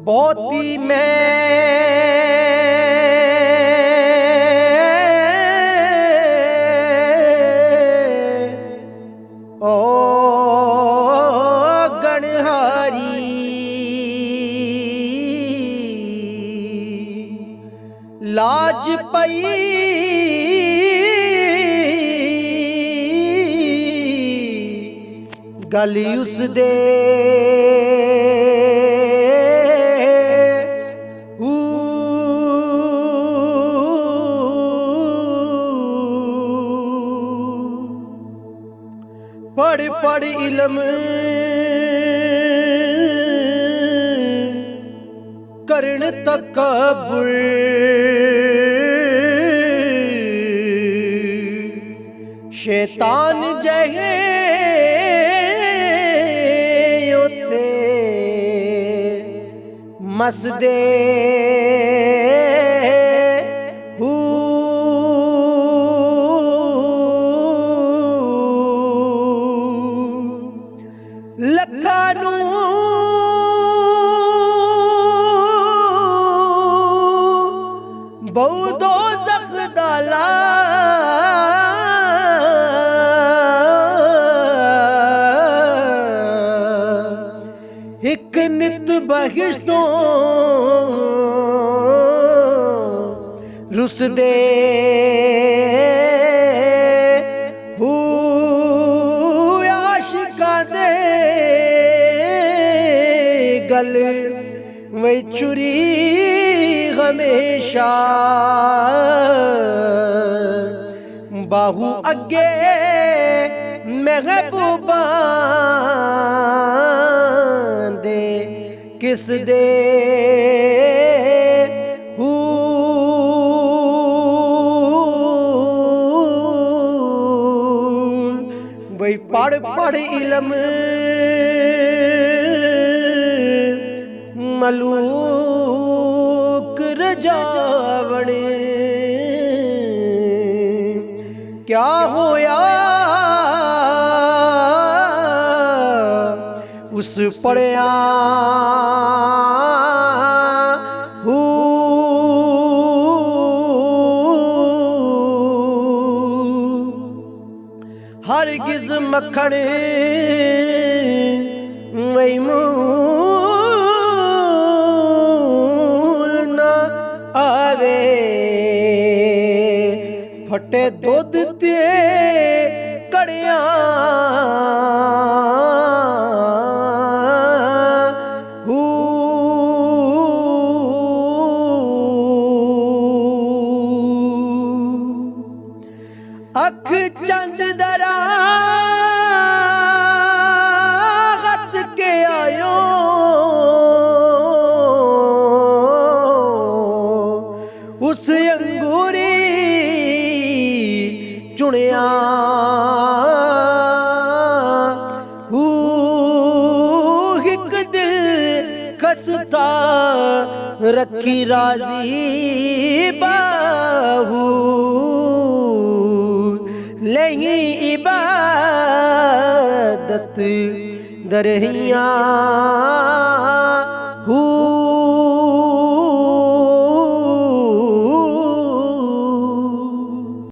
बोती में ओ गणहारी लाज पई गली उस दे पढ़ पढ़ इल्म करन तकब्बुर शैतान जहे उथे मसदे लखानू बहुदो जखदाला एक नित बहिश्तों रुस दे गल वही चुरी हमेशा बाहू अगे महबूबा दे किस दे वही पढ़ पढ़ इल्म मलूक रजावणे क्या होया उस पढ़िया हरगिज मक्खण वही आवे फटे दूध ते कड़िया अख चंद दरा गत के आयो उस अंगूरी चुनिया एक दिल खसता रखी राजी बाहू नहीं इबादत दरहिया